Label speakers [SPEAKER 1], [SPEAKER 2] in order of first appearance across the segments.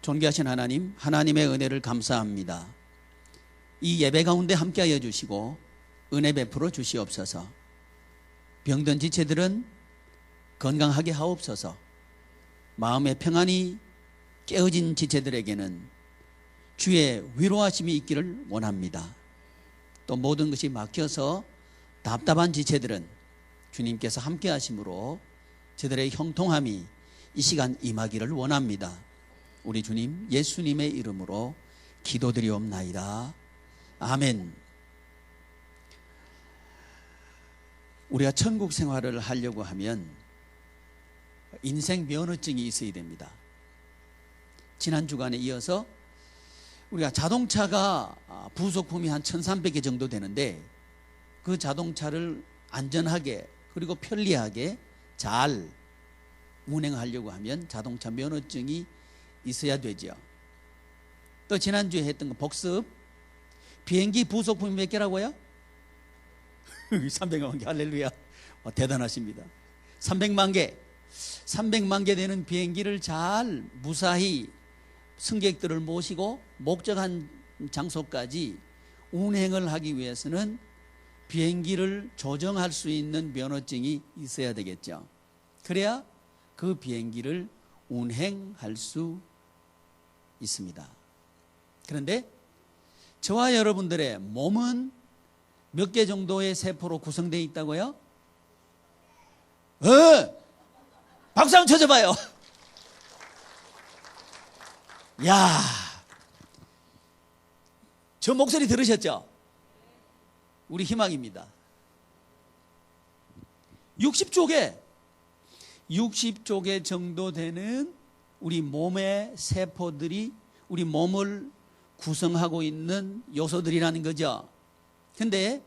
[SPEAKER 1] 존귀하신 하나님, 하나님의 은혜를 감사합니다. 이 예배 가운데 함께하여 주시고 은혜 베풀어 주시옵소서. 병든 지체들은 건강하게 하옵소서. 마음의 평안이 깨어진 지체들에게는 주의 위로하심이 있기를 원합니다. 또 모든 것이 막혀서 답답한 지체들은 주님께서 함께 하심으로 저들의 형통함이 이 시간 임하기를 원합니다. 우리 주님 예수님의 이름으로 기도드리옵나이다. 아멘. 우리가 천국 생활을 하려고 하면 인생 면허증이 있어야 됩니다. 지난 주간에 이어서 우리가 자동차가 부속품이 한 1300개 정도 되는데 그 자동차를 안전하게 그리고 편리하게 잘 운행하려고 하면 자동차 면허증이 있어야 되죠. 또 지난주에 했던 거 복습, 비행기 부속품이 몇 개라고요? 300만 개. 할렐루야. 대단하십니다. 300만 개 되는 비행기를 잘 무사히 승객들을 모시고 목적한 장소까지 운행을 하기 위해서는 비행기를 조정할 수 있는 면허증이 있어야 되겠죠. 그래야 그 비행기를 운행할 수 있습니다. 그런데 저와 여러분들의 몸은 몇 개 정도의 세포로 구성되어 있다고요? 박수 한번 쳐줘봐요. 야, 저 목소리 들으셨죠? 우리 희망입니다. 60조 개 정도 되는 우리 몸의 세포들이 우리 몸을 구성하고 있는 요소들이라는 거죠. 근데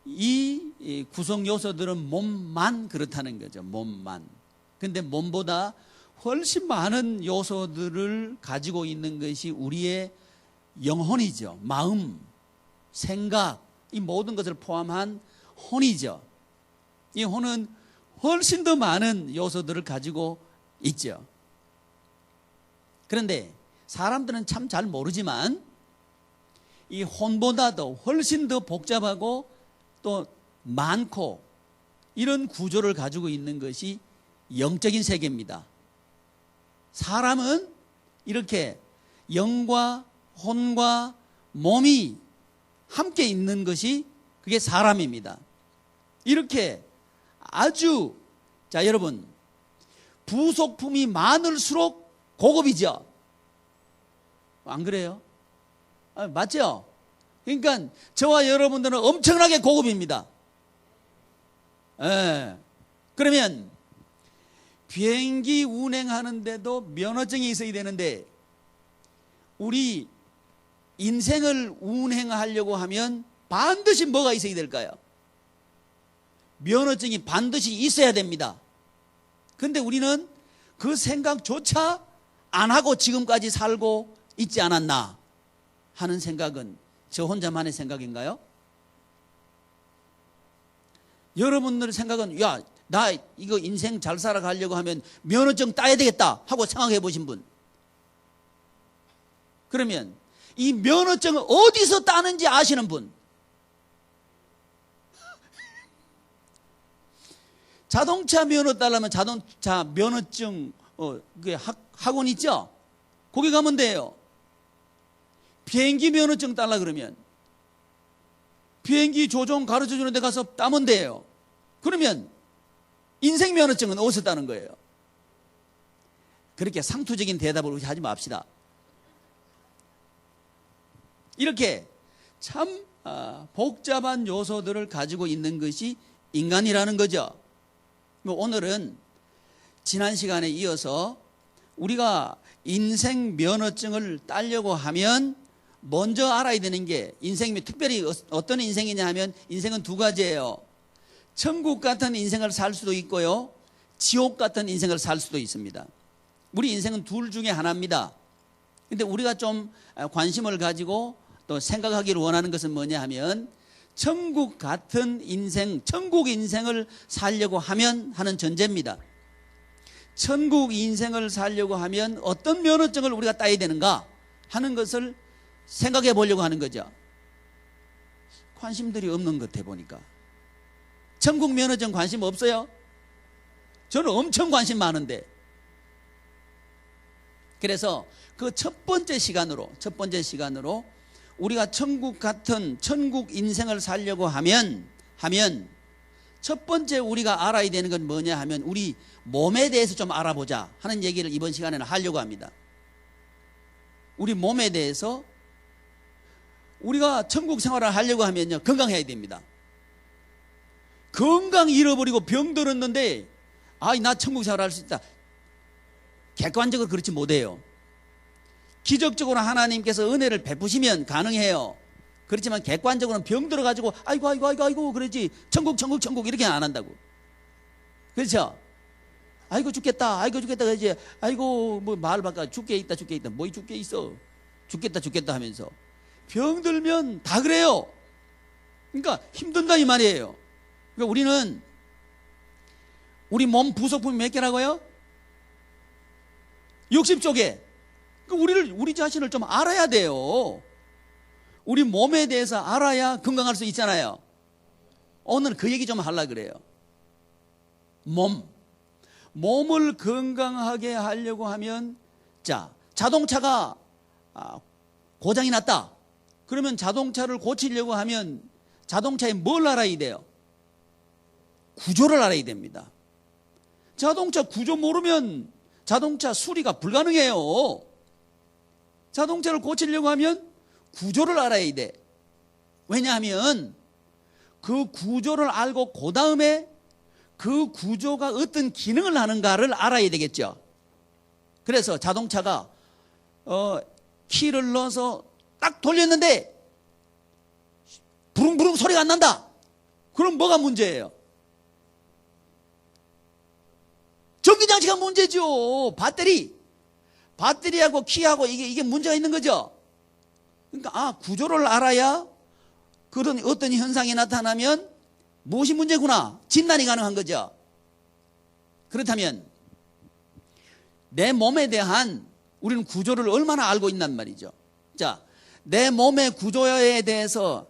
[SPEAKER 1] 이 구성 요소들은 몸만 그렇다는 거죠. 몸만. 근데 몸보다 훨씬 많은 요소들을 가지고 있는 것이 우리의 영혼이죠. 마음, 생각, 이 모든 것을 포함한 혼이죠. 이 혼은 훨씬 더 많은 요소들을 가지고 있죠. 그런데 사람들은 참 잘 모르지만 이 혼보다도 훨씬 더 복잡하고 또 많고 이런 구조를 가지고 있는 것이 영적인 세계입니다. 사람은 이렇게 영과 혼과 몸이 함께 있는 것이 그게 사람입니다. 이렇게 아주, 자 여러분, 부속품이 많을수록 고급이죠. 안 그래요? 맞죠? 그러니까 저와 여러분들은 엄청나게 고급입니다. 그러면 비행기 운행하는데도 면허증이 있어야 되는데 우리 인생을 운행하려고 하면 반드시 뭐가 있어야 될까요? 면허증이 반드시 있어야 됩니다. 그런데 우리는 그 생각조차 안 하고 지금까지 살고 있지 않았나 하는 생각은 저 혼자만의 생각인가요? 여러분들의 생각은 야, 나 이거 인생 잘 살아가려고 하면 면허증 따야 되겠다 하고 생각해 보신 분, 그러면 이 면허증을 어디서 따는지 아시는 분, 자동차 면허 따려면 자동차 면허증 학원 있죠? 거기 가면 돼요. 비행기 면허증 따려 그러면 비행기 조종 가르쳐주는 데 가서 따면 돼요. 그러면 인생 면허증은 어디서 따는 거예요? 그렇게 상투적인 대답을 하지 맙시다. 이렇게 참 복잡한 요소들을 가지고 있는 것이 인간이라는 거죠. 오늘은 지난 시간에 이어서 우리가 인생 면허증을 따려고 하면 먼저 알아야 되는 게, 인생이 특별히 어떤 인생이냐 하면 인생은 두 가지예요. 천국 같은 인생을 살 수도 있고요, 지옥 같은 인생을 살 수도 있습니다. 우리 인생은 둘 중에 하나입니다. 근데 우리가 좀 관심을 가지고 또 생각하기를 원하는 것은 뭐냐 하면 천국 같은 인생, 천국 인생을 살려고 하면 하는 전제입니다. 천국 인생을 살려고 하면 어떤 면허증을 우리가 따야 되는가 하는 것을 생각해 보려고 하는 거죠. 관심들이 없는 것 같아 보니까. 천국 면허증 관심 없어요? 저는 엄청 관심 많은데. 그래서 그 첫 번째 시간으로 우리가 천국 같은 천국 인생을 살려고 하면 첫 번째 우리가 알아야 되는 건 뭐냐 하면 우리 몸에 대해서 좀 알아보자 하는 얘기를 이번 시간에는 하려고 합니다. 우리 몸에 대해서 우리가 천국 생활을 하려고 하면요, 건강해야 됩니다. 건강 잃어버리고 병 들었는데 나 천국 생활 할 수 있다. 객관적으로 그렇지 못해요. 기적적으로 하나님께서 은혜를 베푸시면 가능해요. 그렇지만 객관적으로는 병 들어가지고 아이고 그러지 천국 이렇게 안 한다고. 그렇죠? 아이고 죽겠다 그러지. 아이고 뭐 말 바꿔 죽게 있다 뭐 죽게 있어. 죽겠다 하면서 병 들면 다 그래요. 그러니까 힘든다 이 말이에요. 그러니까 우리는 우리 몸 부속품이 몇 개라고요? 60쪽에. 그러니까 우리 자신을 좀 알아야 돼요. 우리 몸에 대해서 알아야 건강할 수 있잖아요. 오늘 그 얘기 좀 하려고 그래요. 몸을 건강하게 하려고 하면, 자, 자동차가 고장이 났다. 그러면 자동차를 고치려고 하면 자동차에 뭘 알아야 돼요? 구조를 알아야 됩니다. 자동차 구조 모르면 자동차 수리가 불가능해요. 자동차를 고치려고 하면 구조를 알아야 돼. 왜냐하면 그 구조를 알고 그 다음에 그 구조가 어떤 기능을 하는가를 알아야 되겠죠. 그래서 자동차가 키를 넣어서 딱 돌렸는데 부릉부릉 소리가 안 난다. 그럼 뭐가 문제예요? 전기장치가 문제죠. 배터리하고 키하고 이게 문제가 있는 거죠. 그러니까 구조를 알아야 그런 어떤 현상이 나타나면 무엇이 문제구나 진단이 가능한 거죠. 그렇다면 내 몸에 대한 우리는 구조를 얼마나 알고 있단 말이죠. 자, 내 몸의 구조에 대해서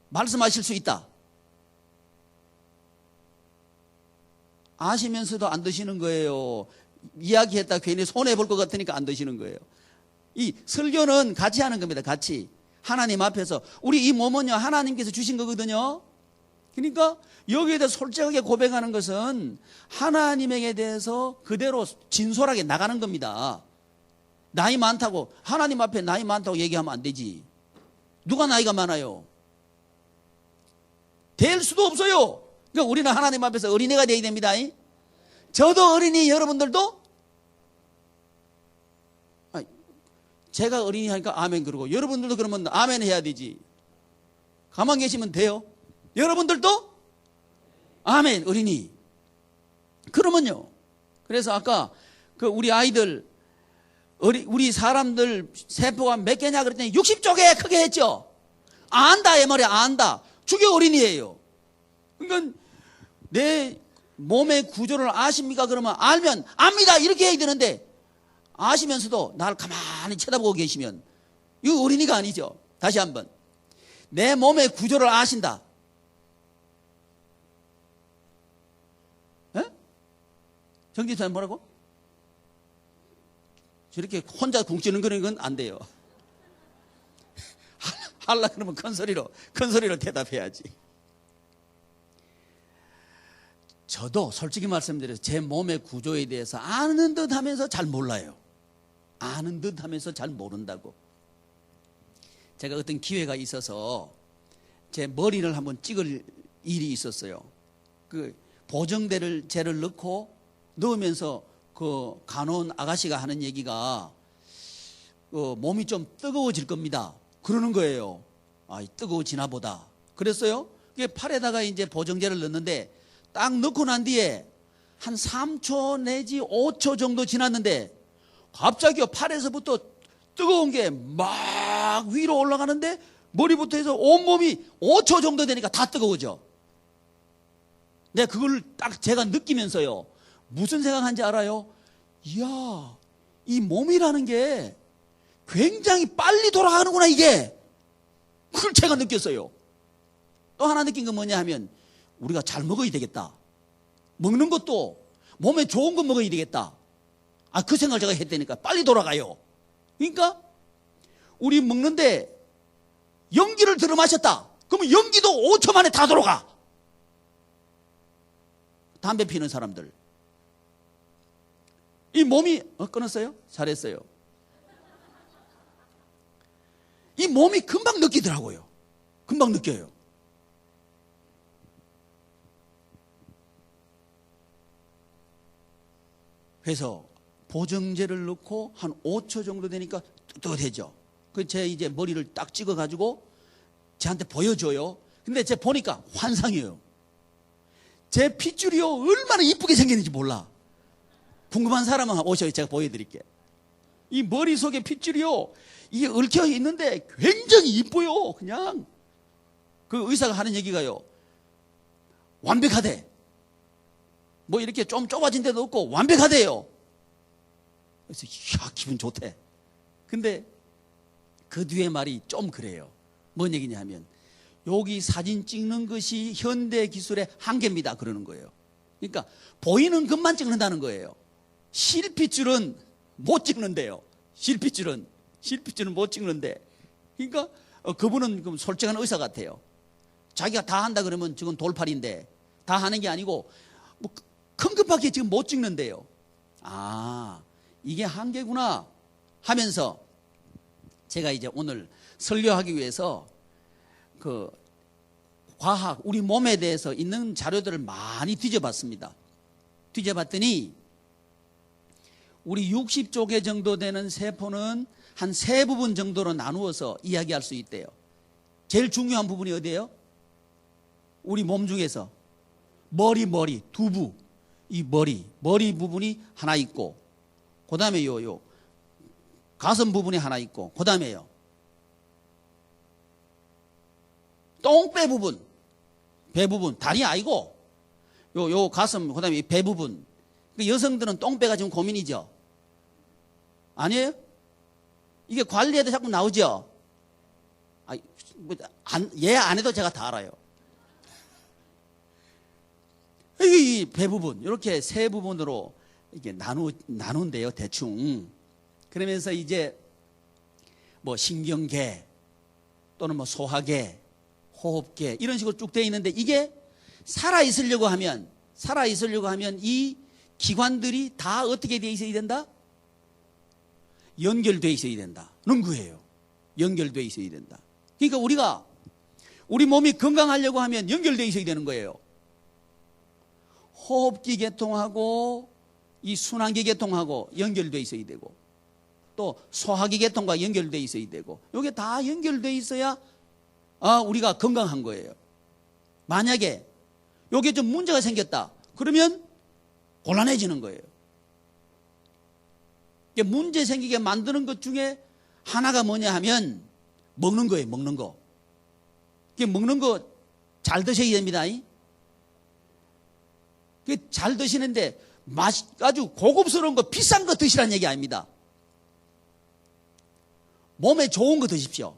[SPEAKER 1] 말씀하실 수 있다. 아시면서도 안 드시는 거예요. 이야기했다 괜히 손해볼 것 같으니까 안 드시는 거예요. 이 설교는 같이 하는 겁니다. 같이. 하나님 앞에서. 우리 이 몸은요, 하나님께서 주신 거거든요. 그러니까 여기에 대해서 솔직하게 고백하는 것은 하나님에게 대해서 그대로 진솔하게 나가는 겁니다. 나이 많다고, 하나님 앞에 나이 많다고 얘기하면 안 되지. 누가 나이가 많아요? 될 수도 없어요. 그러니까 우리는 하나님 앞에서 어린애가 되어야 됩니다. 저도 어린이, 여러분들도 제가 어린이 하니까 아멘 그러고 여러분들도 그러면 아멘 해야 되지. 가만 계시면 돼요. 여러분들도 아멘 어린이. 그러면요. 그래서 아까 그 우리 아이들 우리 사람들 세포가 몇 개냐 그랬더니 60쪽에 크게 했죠. 안다 이 말이야. 안다. 저게 어린이에요. 그러니까 내 몸의 구조를 아십니까? 그러면 알면 압니다 이렇게 해야 되는데 아시면서도 나를 가만히 쳐다보고 계시면 이거 어린이가 아니죠. 다시 한번 내 몸의 구조를 아신다. 정집사님 뭐라고? 저렇게 혼자 궁치는 건 안 돼요. 하려고 그러면 큰 소리로 대답해야지. 저도 솔직히 말씀드려서 제 몸의 구조에 대해서 아는 듯 하면서 잘 몰라요. 아는 듯 하면서 잘 모른다고. 제가 어떤 기회가 있어서 제 머리를 한번 찍을 일이 있었어요. 그 보정제를 넣으면서 그 간호원 아가씨가 하는 얘기가 몸이 좀 뜨거워질 겁니다. 그러는 거예요. 뜨거워지나 보다. 그랬어요. 그게 팔에다가 이제 보정제를 넣는데 딱 넣고 난 뒤에 한 3초 내지 5초 정도 지났는데 갑자기 팔에서부터 뜨거운 게 막 위로 올라가는데 머리부터 해서 온몸이 5초 정도 되니까 다 뜨거워져. 근데 그걸 딱 제가 느끼면서요. 무슨 생각한지 알아요? 이야, 이 몸이라는 게 굉장히 빨리 돌아가는구나, 이게. 그걸 제가 느꼈어요. 또 하나 느낀 건 뭐냐 하면, 우리가 잘 먹어야 되겠다. 먹는 것도 몸에 좋은 거 먹어야 되겠다. 그 생각을 제가 했다니까. 빨리 돌아가요. 그러니까 우리 먹는데 연기를 들어 마셨다. 그러면 연기도 5초 만에 다 돌아가. 담배 피는 사람들. 이 몸이 끊었어요? 잘했어요. 이 몸이 금방 느끼더라고요. 금방 느껴요. 그래서 보정제를 넣고 한 5초 정도 되니까 뜨뜻해져. 제 이제 머리를 딱 찍어가지고 쟤한테 보여줘요. 근데 쟤 보니까 환상이에요. 제 핏줄이요, 얼마나 이쁘게 생겼는지 몰라. 궁금한 사람은 오셔요. 제가 보여드릴게요. 이 머릿속에 핏줄이요, 이게 얽혀 있는데 굉장히 이뻐요. 그냥. 그 의사가 하는 얘기가요, 완벽하대. 뭐 이렇게 좀 좁아진 데도 없고 완벽하대요. 그래서 이야, 기분 좋대. 근데 그 뒤에 말이 좀 그래요. 뭔 얘기냐 하면, 여기 사진 찍는 것이 현대 기술의 한계입니다 그러는 거예요. 그러니까 보이는 것만 찍는다는 거예요. 실핏줄은 못 찍는데요. 실핏줄은 못 찍는데. 그러니까 그분은 그럼 솔직한 의사 같아요. 자기가 다 한다 그러면 지금 돌팔인데 다 하는 게 아니고 뭐 큰 것밖에 지금 못 찍는데요. 이게 한계구나 하면서 제가 이제 오늘 설교하기 위해서 그 과학, 우리 몸에 대해서 있는 자료들을 많이 뒤져봤습니다. 뒤져봤더니 우리 60조 개 정도 되는 세포는 한 3부분 정도로 나누어서 이야기할 수 있대요. 제일 중요한 부분이 어디예요? 우리 몸 중에서 머리 두부, 이 머리 부분이 하나 있고, 그 다음에 요 가슴 부분이 하나 있고, 그 다음에요 똥배 부분, 배 부분, 다리 아니고 요 가슴, 그 다음에 배 부분. 여성들은 똥배가 지금 고민이죠. 아니에요? 이게 관리해도 자꾸 나오죠. 얘 안 해도 제가 다 알아요. 이 배 부분, 이렇게 3부분으로 이렇게 나눈대요, 대충. 그러면서 이제 뭐 신경계 또는 뭐 소화계, 호흡계 이런 식으로 쭉 되어 있는데, 이게 살아 있으려고 하면 이 기관들이 다 어떻게 되어 있어야 된다? 연결되어 있어야 된다는 거예요. 연결되어 있어야 된다. 그러니까 우리 몸이 건강하려고 하면 연결되어 있어야 되는 거예요. 호흡기 계통하고 이 순환기 계통하고 연결되어 있어야 되고, 또 소화기 계통과 연결되어 있어야 되고, 이게 다 연결되어 있어야 우리가 건강한 거예요. 만약에 여기에 좀 문제가 생겼다 그러면 곤란해지는 거예요. 문제 생기게 만드는 것 중에 하나가 뭐냐 하면 먹는 거예요. 먹는 거 잘 드셔야 됩니다. 잘 드시는데 아주 고급스러운 거, 비싼 거 드시라는 얘기 아닙니다. 몸에 좋은 거 드십시오.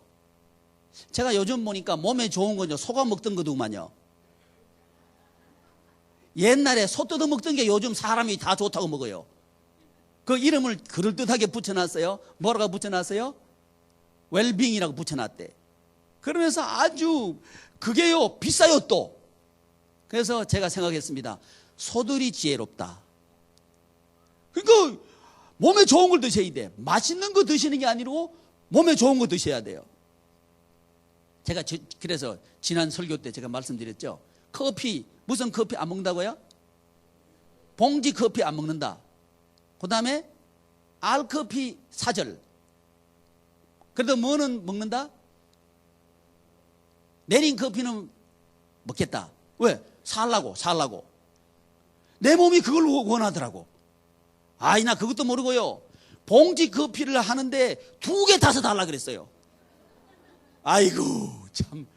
[SPEAKER 1] 제가 요즘 보니까 몸에 좋은 거죠, 소가 먹던 거더구만요. 옛날에 소 뜯어 먹던 게 요즘 사람이 다 좋다고 먹어요. 그 이름을 그럴듯하게 붙여놨어요. 뭐라고 붙여놨어요? 웰빙이라고 붙여놨대. 그러면서 아주 그게요, 비싸요 또. 그래서 제가 생각했습니다. 소들이 지혜롭다. 그러니까 몸에 좋은 걸 드셔야 돼. 맛있는 거 드시는 게 아니고 몸에 좋은 거 드셔야 돼요. 제가 그래서 지난 설교 때 제가 말씀드렸죠. 커피, 무슨 커피 안 먹는다고요? 봉지 커피 안 먹는다. 그 다음에 알커피 사절. 그래도 뭐는 먹는다? 내린 커피는 먹겠다. 왜? 살라고. 내 몸이 그걸 원하더라고. 나 그것도 모르고요. 봉지 커피를 하는데 2개 타서 달라 그랬어요. 아이고, 참.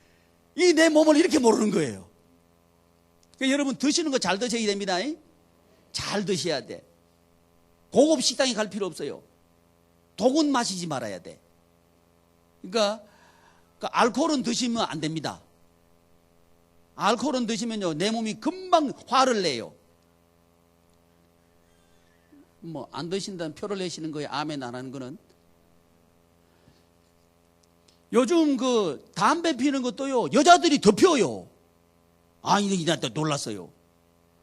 [SPEAKER 1] 이 내 몸을 이렇게 모르는 거예요. 그러니까 여러분 드시는 거 잘 드셔야 됩니다. 잘 드셔야 돼. 고급 식당에 갈 필요 없어요. 독은 마시지 말아야 돼. 그러니까 알코올은 드시면 안 됩니다. 알코올은 드시면요, 내 몸이 금방 화를 내요. 뭐 안 드신다는 표를 내시는 거예요. 아멘 안 하는 거는. 요즘 그 담배 피는 것도요, 여자들이 더 피워요. 아니, 나한테 놀랐어요.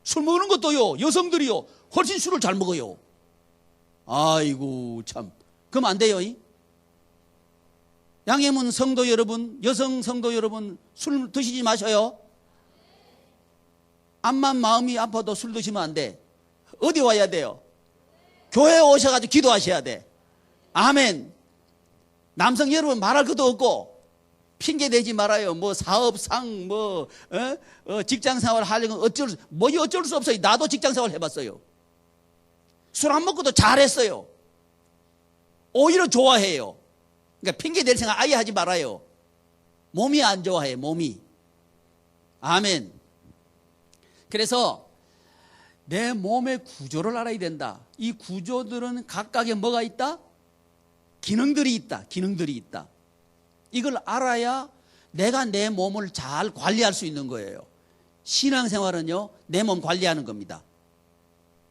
[SPEAKER 1] 술 먹는 것도요, 여성들이요, 훨씬 술을 잘 먹어요. 아이고, 참. 그럼 안 돼요. 양해문 성도 여러분, 여성 성도 여러분, 술 드시지 마셔요. 암만 마음이 아파도 술 드시면 안 돼. 어디 와야 돼요? 교회에 오셔가지고 기도하셔야 돼. 아멘. 남성 여러분 말할 것도 없고 핑계 대지 말아요. 뭐 사업상 직장 생활 하려면 어쩔 수 없어요. 나도 직장 생활 해봤어요. 술 안 먹고도 잘했어요. 오히려 좋아해요. 그러니까 핑계 댈 생각 아예 하지 말아요. 몸이 안 좋아해, 몸이. 아멘. 그래서 내 몸의 구조를 알아야 된다. 이 구조들은 각각에 뭐가 있다? 기능들이 있다. 기능들이 있다. 이걸 알아야 내가 내 몸을 잘 관리할 수 있는 거예요. 신앙생활은요, 내 몸 관리하는 겁니다.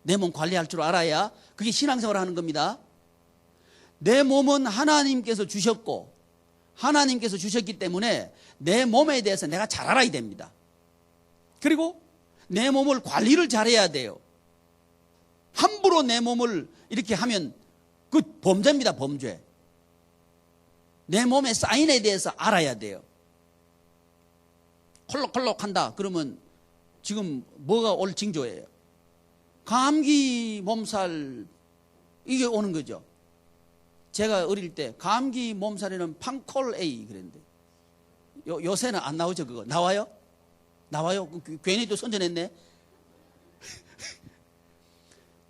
[SPEAKER 1] 내 몸 관리할 줄 알아야 그게 신앙생활을 하는 겁니다. 내 몸은 하나님께서 주셨고 하나님께서 주셨기 때문에 내 몸에 대해서 내가 잘 알아야 됩니다. 그리고 내 몸을 관리를 잘해야 돼요. 함부로 내 몸을 이렇게 하면 그 범죄입니다. 범죄. 내 몸의 사인에 대해서 알아야 돼요. 콜록콜록 한다 그러면 지금 뭐가 올 징조예요? 감기 몸살 이게 오는 거죠. 제가 어릴 때 감기 몸살에는 팡콜 A 그랬는데 요새는 안 나오죠. 그거 나와요? 나와요? 괜히 또 선전했네.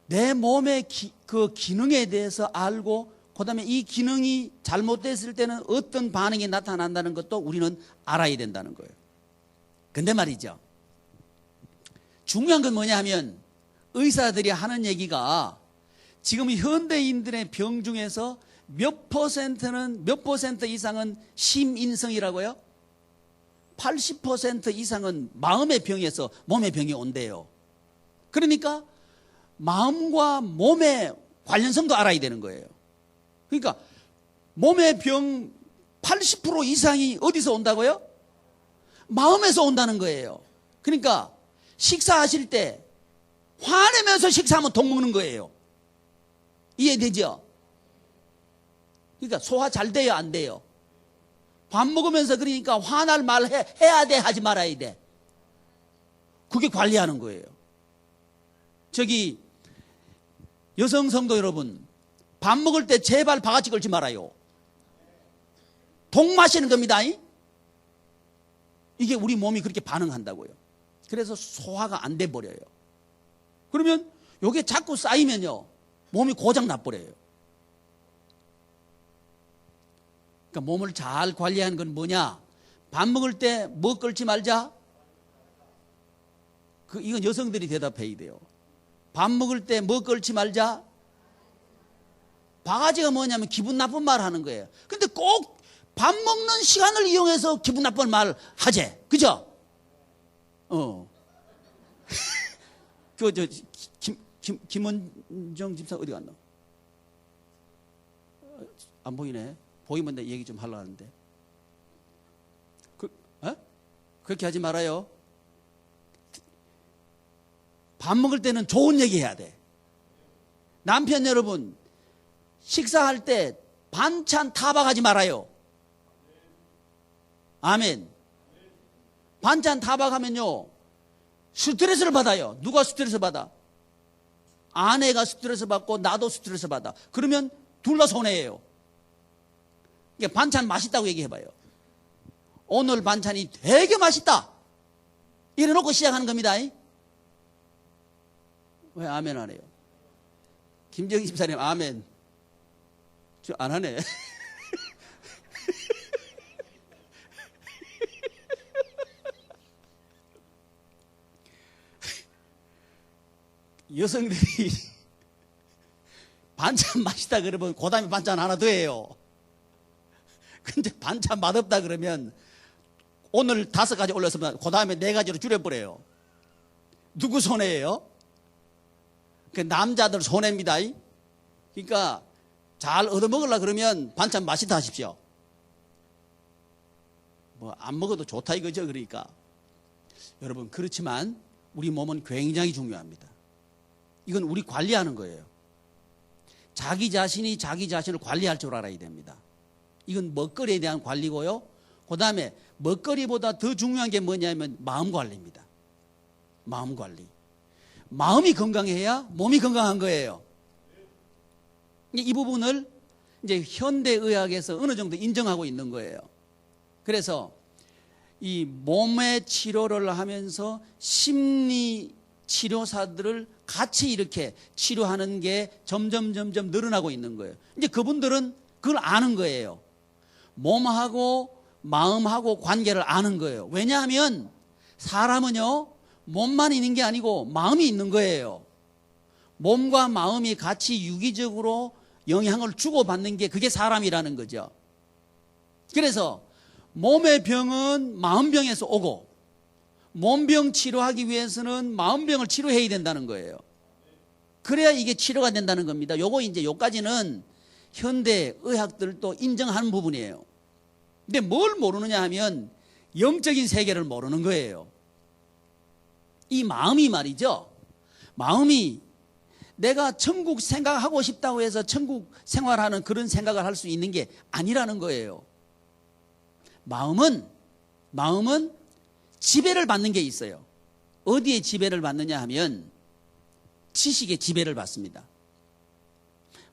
[SPEAKER 1] 내 몸의 그 기능에 대해서 알고 그 다음에 이 기능이 잘못됐을 때는 어떤 반응이 나타난다는 것도 우리는 알아야 된다는 거예요. 근데 말이죠, 중요한 건 뭐냐 하면 의사들이 하는 얘기가 지금 현대인들의 병 중에서 몇 퍼센트 이상은 심인성이라고요? 80% 이상은 마음의 병에서 몸의 병이 온대요. 그러니까 마음과 몸의 관련성도 알아야 되는 거예요. 그러니까 몸의 병 80% 이상이 어디서 온다고요? 마음에서 온다는 거예요. 그러니까 식사하실 때 화내면서 식사하면 독 먹는 거예요. 이해되죠? 그러니까 소화 잘 돼요, 안 돼요? 밥 먹으면서 그러니까 화날 말 해야 돼, 하지 말아야 돼. 그게 관리하는 거예요. 저기 여성 성도 여러분, 밥 먹을 때 제발 바가지 걸지 말아요. 독 마시는 겁니다. 이게 우리 몸이 그렇게 반응한다고요. 그래서 소화가 안 돼 버려요. 그러면 이게 자꾸 쌓이면요, 몸이 고장 나버려요. 그러니까 몸을 잘 관리하는 건 뭐냐? 밥 먹을 때 뭐 걸지 말자? 이건 여성들이 대답해야 돼요. 밥 먹을 때 뭐 걸지 말자? 바가지가 뭐냐면 기분 나쁜 말 하는 거예요. 근데 꼭 밥 먹는 시간을 이용해서 기분 나쁜 말 하재. 그죠? 김원정 집사 어디 갔나? 안 보이네. 보이면 내 얘기 좀 하려고 하는데. 그렇게 하지 말아요. 밥 먹을 때는 좋은 얘기 해야 돼. 남편 여러분, 식사할 때 반찬 타박하지 말아요. 아멘. 반찬 타박하면요, 스트레스를 받아요. 누가 스트레스 받아? 아내가 스트레스 받고 나도 스트레스 받아. 그러면 둘 다 손해예요. 그러니까 반찬 맛있다고 얘기해봐요. 오늘 반찬이 되게 맛있다. 이래놓고 시작하는 겁니다. 왜 아멘 안 해요? 김정희 집사님 아멘. 저 안 하네. 여성들이 반찬 맛있다 그러면 그 다음에 반찬 하나 더 해요. 근데 반찬 맛없다 그러면 오늘 5가지 올렸으면 그 다음에 4가지로 줄여버려요. 누구 손해예요? 그 남자들 손해입니다. 그러니까 잘 얻어먹으려고 그러면 반찬 맛있다 하십시오. 뭐 안 먹어도 좋다 이거죠. 그러니까 여러분, 그렇지만 우리 몸은 굉장히 중요합니다. 이건 우리 관리하는 거예요. 자기 자신이 자기 자신을 관리할 줄 알아야 됩니다. 이건 먹거리에 대한 관리고요. 그 다음에 먹거리보다 더 중요한 게 뭐냐면 마음 관리입니다. 마음 관리. 마음이 건강해야 몸이 건강한 거예요. 이 부분을 이제 현대의학에서 어느 정도 인정하고 있는 거예요. 그래서 이 몸의 치료를 하면서 심리 치료사들을 같이 이렇게 치료하는 게 점점 늘어나고 있는 거예요. 이제 그분들은 그걸 아는 거예요. 몸하고 마음하고 관계를 아는 거예요. 왜냐하면 사람은요, 몸만 있는 게 아니고 마음이 있는 거예요. 몸과 마음이 같이 유기적으로 영향을 주고받는 게 그게 사람이라는 거죠. 그래서 몸의 병은 마음병에서 오고 몸병 치료하기 위해서는 마음병을 치료해야 된다는 거예요. 그래야 이게 치료가 된다는 겁니다. 요거 이제 요까지는 현대 의학들도 인정하는 부분이에요. 근데 뭘 모르느냐 하면 영적인 세계를 모르는 거예요. 이 마음이 말이죠. 마음이 내가 천국 생각하고 싶다고 해서 천국 생활하는 그런 생각을 할 수 있는 게 아니라는 거예요. 마음은 지배를 받는 게 있어요. 어디에 지배를 받느냐 하면 지식의 지배를 받습니다.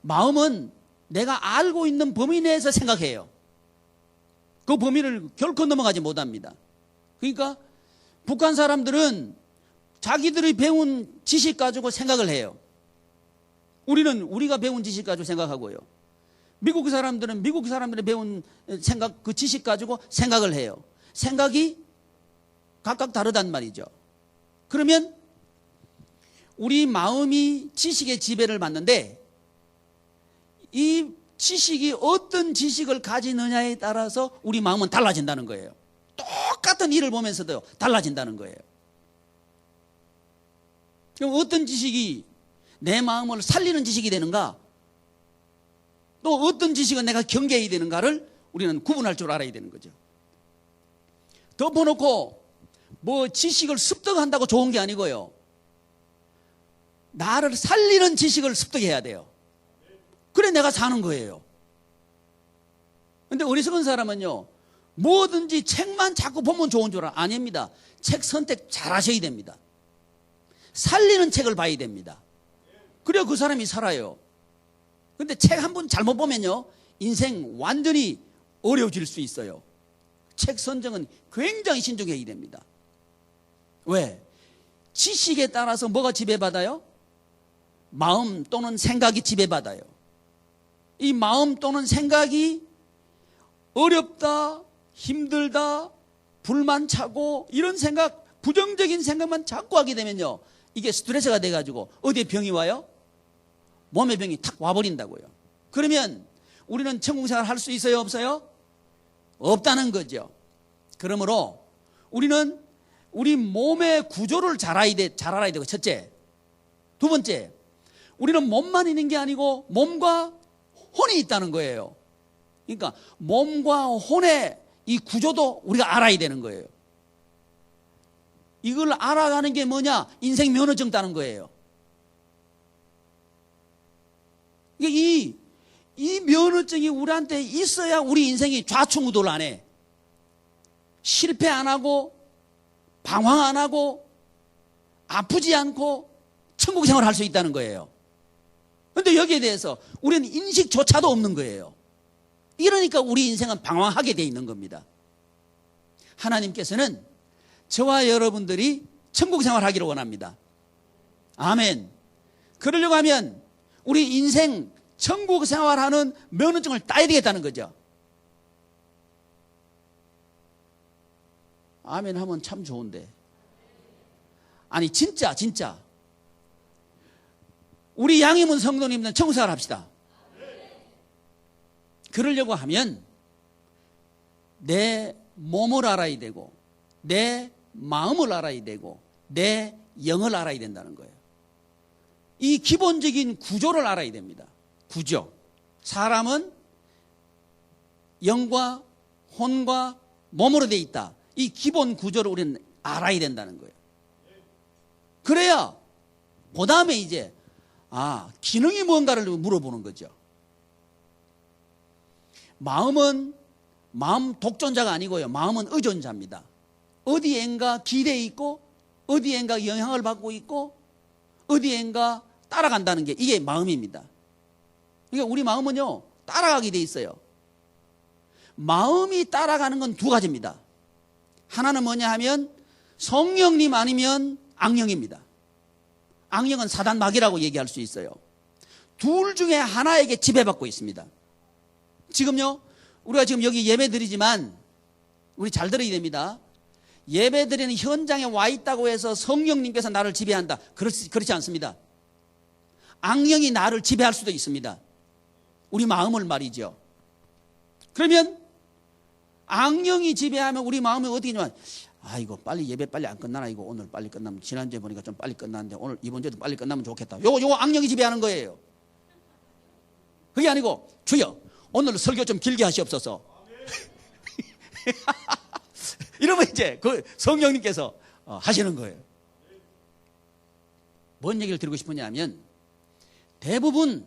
[SPEAKER 1] 마음은 내가 알고 있는 범위 내에서 생각해요. 그 범위를 결코 넘어가지 못합니다. 그러니까 북한 사람들은 자기들이 배운 지식 가지고 생각을 해요. 우리는 우리가 배운 지식 가지고 생각하고요. 미국 사람들은 미국 사람들이 배운 생각, 그 지식 가지고 생각을 해요. 생각이 각각 다르단 말이죠. 그러면 우리 마음이 지식의 지배를 받는데 이 지식이 어떤 지식을 가지느냐에 따라서 우리 마음은 달라진다는 거예요. 똑같은 일을 보면서도 달라진다는 거예요. 그럼 어떤 지식이 내 마음을 살리는 지식이 되는가? 또 어떤 지식은 내가 경계해야 되는가를 우리는 구분할 줄 알아야 되는 거죠. 덮어놓고 뭐 지식을 습득한다고 좋은 게 아니고요. 나를 살리는 지식을 습득해야 돼요. 그래 내가 사는 거예요. 근데 어리석은 사람은요, 뭐든지 책만 자꾸 보면 좋은 줄 알아. 아닙니다. 책 선택 잘 하셔야 됩니다. 살리는 책을 봐야 됩니다. 그래야 그 사람이 살아요. 근데 책 한 번 잘못 보면요, 인생 완전히 어려워질 수 있어요. 책 선정은 굉장히 신중해야 됩니다. 왜? 지식에 따라서 뭐가 지배받아요? 마음 또는 생각이 지배받아요. 이 마음 또는 생각이 어렵다, 힘들다, 불만차고 이런 생각, 부정적인 생각만 자꾸 하게 되면요, 이게 스트레스가 돼가지고 어디에 병이 와요? 몸의 병이 탁 와버린다고요. 그러면 우리는 천국생활 할 수 있어요, 없어요? 없다는 거죠. 그러므로 우리는 우리 몸의 구조를 잘 알아야 되고, 첫째. 두 번째, 우리는 몸만 있는 게 아니고 몸과 혼이 있다는 거예요. 그러니까 몸과 혼의 이 구조도 우리가 알아야 되는 거예요. 이걸 알아가는 게 뭐냐? 인생 면허증 따는 거예요. 이 면허증이 우리한테 있어야 우리 인생이 좌충우돌 안 해. 실패 안 하고 방황 안 하고 아프지 않고 천국 생활을 할 수 있다는 거예요. 그런데 여기에 대해서 우리는 인식조차도 없는 거예요. 이러니까 우리 인생은 방황하게 돼 있는 겁니다. 하나님께서는 저와 여러분들이 천국 생활하기를 원합니다. 아멘. 그러려고 하면 우리 인생 천국 생활하는 면허증을 따야 되겠다는 거죠. 아멘 하면 참 좋은데. 아니 진짜 우리 양희문 성도님들은 천국생활 합시다. 그러려고 하면 내 몸을 알아야 되고 내 마음을 알아야 되고 내 영을 알아야 된다는 거예요. 이 기본적인 구조를 알아야 됩니다. 구조. 사람은 영과 혼과 몸으로 되어 있다. 이 기본 구조를 우리는 알아야 된다는 거예요. 그래야 그 다음에 이제 기능이 뭔가를 물어보는 거죠. 마음은 마음 독존자가 아니고요. 마음은 의존자입니다. 어디엔가 기대에 있고 어디엔가 영향을 받고 있고 어디엔가 따라간다는 게 이게 마음입니다. 그러니까 우리 마음은요 따라가게 돼 있어요. 마음이 따라가는 건 두 가지입니다. 하나는 뭐냐 하면 성령님 아니면 악령입니다. 악령은 사단 마귀라고 얘기할 수 있어요. 둘 중에 하나에게 지배받고 있습니다. 지금요 우리가 지금 여기 예배 드리지만 우리 잘 들어야 됩니다. 예배 드리는 현장에 와 있다고 해서 성령님께서 나를 지배한다. 그렇지 않습니다. 악령이 나를 지배할 수도 있습니다. 우리 마음을 말이죠. 그러면 악령이 지배하면 우리 마음이 어떻게 되냐면 이거 빨리 예배 빨리 안 끝나나 이거 오늘 빨리 끝나면 지난주에 보니까 좀 빨리 끝났는데 오늘 이번 주에도 빨리 끝나면 좋겠다. 요거 악령이 지배하는 거예요. 그게 아니고 주여 오늘 설교 좀 길게 하시옵소서. 이러면 이제 그 성령님께서 하시는 거예요. 뭔 얘기를 드리고 싶으냐면 대부분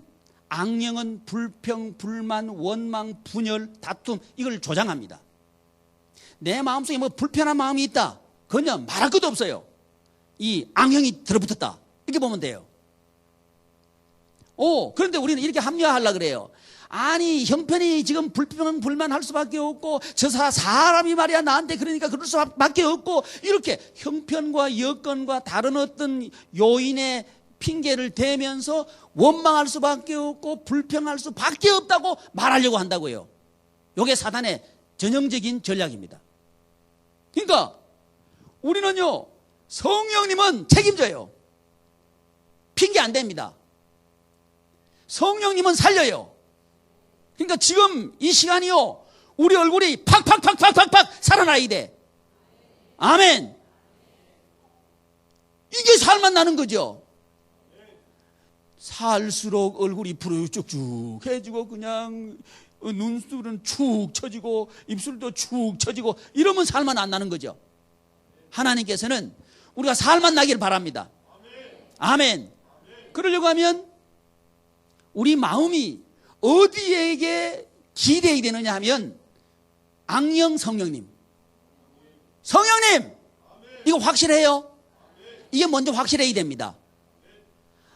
[SPEAKER 1] 악령은 불평, 불만, 원망, 분열, 다툼 이걸 조장합니다. 내 마음속에 뭐 불편한 마음이 있다. 그건 말할 것도 없어요. 이 악령이 들어붙었다. 이렇게 보면 돼요. 그런데 우리는 이렇게 합리화하려고 그래요. 아니 형편이 지금 불평, 불만할 수밖에 없고 저 사람이 말이야 나한테 그러니까 그럴 수밖에 없고 이렇게 형편과 여건과 다른 어떤 요인의 핑계를 대면서 원망할 수밖에 없고 불평할 수밖에 없다고 말하려고 한다고요. 이게 사단의 전형적인 전략입니다. 그러니까 우리는요 성령님은 책임져요. 핑계 안 됩니다. 성령님은 살려요. 그러니까 지금 이 시간이요 우리 얼굴이 팍팍팍팍팍팍 살아나야 돼. 아멘. 이게 살만 나는 거죠. 살수록 얼굴이 부르 쭉쭉 해지고 그냥 눈술은 축 처지고 입술도 축 처지고 이러면 살만 안 나는 거죠. 하나님께서는 우리가 살만 나기를 바랍니다. 아멘. 그러려고 하면 우리 마음이 어디에게 기대야 되느냐 하면 악령 성령님. 성령님 이거 확실해요? 이게 먼저 확실해야 됩니다.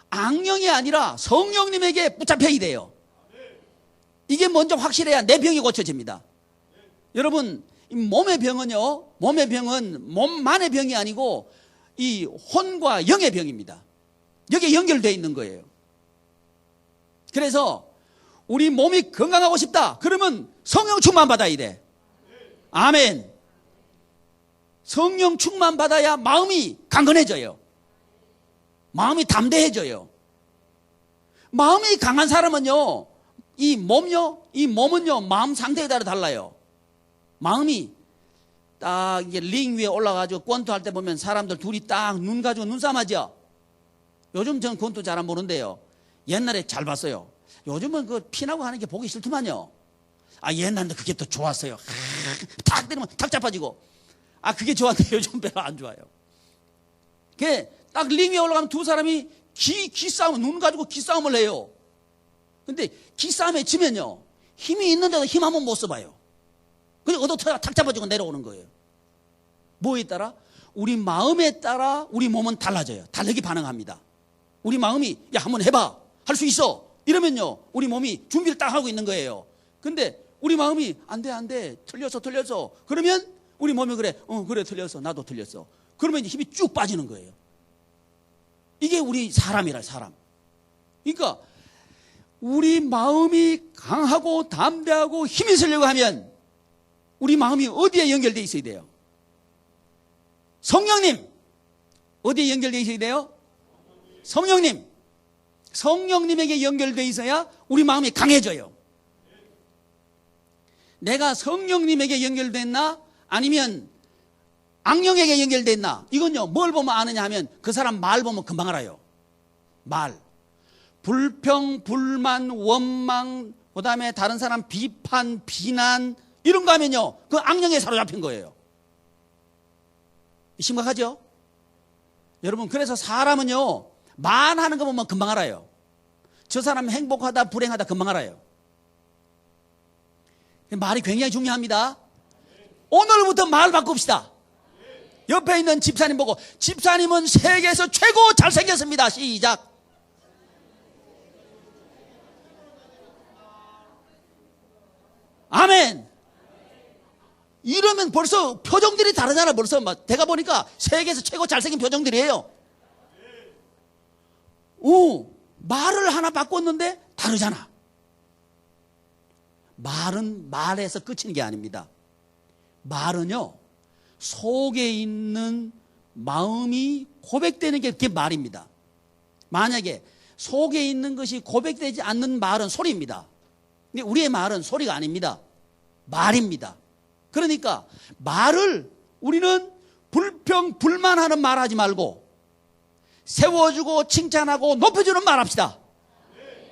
[SPEAKER 1] 악령이 아니라 성령님에게 붙잡혀야 돼요. 이게 먼저 확실해야 내 병이 고쳐집니다. 여러분 몸의 병은요 몸의 병은 몸만의 병이 아니고 이 혼과 영의 병입니다. 여기에 연결되어 있는 거예요. 그래서 우리 몸이 건강하고 싶다 그러면 성령 충만 받아야 돼. 아멘. 성령 충만 받아야 마음이 강건해져요. 마음이 담대해져요. 마음이 강한 사람은요 이 몸은요 마음 상태에 따라 달라요. 마음이 딱 이게 링 위에 올라가지고 권투 할 때 보면 사람들 둘이 딱 눈 가지고 눈싸움하죠. 요즘 전 권투 잘 안 보는데요 옛날에 잘 봤어요. 요즘은 그 피나고 하는 게 보기 싫더만요. 옛날에 그게 더 좋았어요. 탁 때리면 탁 잡아지고. 그게 좋았는데 요즘 별로 안 좋아요. 그게 딱 링 위에 올라가면 두 사람이 기싸움, 눈 가지고 기싸움을 해요. 근데 기싸움에 지면요 힘이 있는데도 힘 한번 못 써봐요. 그냥 얻어터야 탁 잡아지고 내려오는 거예요. 뭐에 따라? 우리 마음에 따라 우리 몸은 달라져요. 다르게 반응합니다. 우리 마음이 야 한번 해봐 할 수 있어 이러면요 우리 몸이 준비를 딱 하고 있는 거예요. 근데 우리 마음이 안 돼 틀렸어 그러면 우리 몸이 그래 틀렸어 나도 틀렸어 그러면 힘이 쭉 빠지는 거예요. 이게 우리 사람이라 사람. 그러니까 우리 마음이 강하고 담대하고 힘이 있으려고 하면 우리 마음이 어디에 연결되어 있어야 돼요? 성령님 어디에 연결되어 있어야 돼요? 성령님. 성령님에게 연결되어 있어야 우리 마음이 강해져요. 내가 성령님에게 연결됐나 아니면 악령에게 연결됐나, 이건요 뭘 보면 아느냐 하면 그 사람 말 보면 금방 알아요. 말, 불평, 불만, 원망, 그 다음에 다른 사람 비판, 비난 이런 거 하면요 그 악령에 사로잡힌 거예요. 심각하죠? 여러분, 그래서 사람은요 말하는 거 보면 금방 알아요. 저 사람 행복하다 불행하다 금방 알아요. 말이 굉장히 중요합니다. 오늘부터 말 바꿉시다. 옆에 있는 집사님 보고, 집사님은 세계에서 최고 잘생겼습니다. 시작. 아멘. 이러면 벌써 표정들이 다르잖아. 벌써 막 내가 보니까 세계에서 최고 잘생긴 표정들이에요. 오, 말을 하나 바꿨는데 다르잖아. 말은 말에서 끝이는 게 아닙니다. 말은요 속에 있는 마음이 고백되는 게 그게 말입니다. 만약에 속에 있는 것이 고백되지 않는 말은 소리입니다. 근데 우리의 말은 소리가 아닙니다. 말입니다. 그러니까 말을 우리는 불평 불만하는 말 하지 말고 세워주고 칭찬하고 높여주는 말 합시다.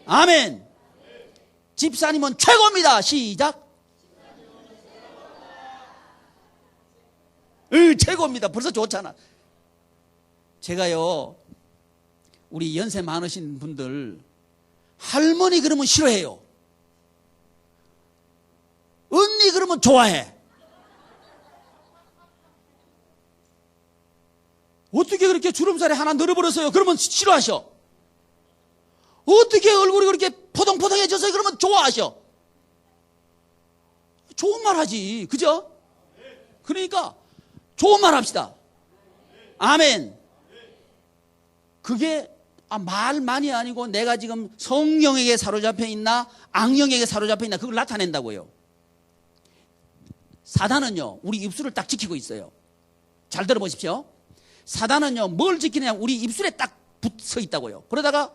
[SPEAKER 1] 아멘. 집사님은 최고입니다. 시작. 최고입니다. 벌써 좋잖아. 제가요 우리 연세 많으신 분들 할머니 그러면 싫어해요. 언니 그러면 좋아해. 어떻게 그렇게 주름살이 하나 늘어버렸어요? 그러면 싫어하셔. 어떻게 얼굴이 그렇게 포동포동해졌어요? 그러면 좋아하셔. 좋은 말 하지. 그죠? 그러니까 좋은 말 합시다. 아멘. 그게 말만이 아니고 내가 지금 성령에게 사로잡혀 있나 악령에게 사로잡혀 있나 그걸 나타낸다고요. 사단은요 우리 입술을 딱 지키고 있어요. 잘 들어보십시오. 사단은요 뭘 지키느냐, 우리 입술에 딱 붙어 있다고요. 그러다가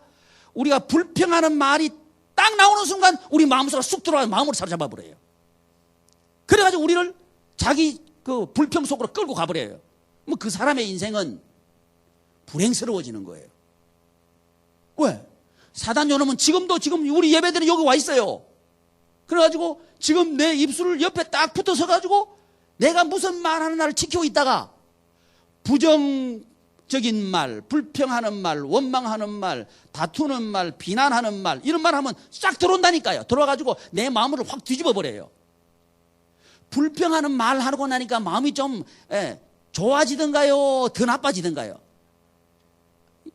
[SPEAKER 1] 우리가 불평하는 말이 딱 나오는 순간 우리 마음속으로 쑥 들어와서 마음을 사로잡아 버려요. 그래가지고 우리를 자기 그 불평 속으로 끌고 가버려요. 뭐 그 사람의 인생은 불행스러워지는 거예요. 왜? 사단 요놈은 지금 우리 예배들은 여기 와 있어요. 그래가지고 지금 내 입술을 옆에 딱 붙어서 가지고 내가 무슨 말하는 날을 지키고 있다가 부정적인 말, 불평하는 말, 원망하는 말, 다투는 말, 비난하는 말 이런 말 하면 싹 들어온다니까요. 들어와가지고 내 마음을 확 뒤집어 버려요. 불평하는 말 하고 나니까 마음이 좀 좋아지던가요? 더 나빠지던가요?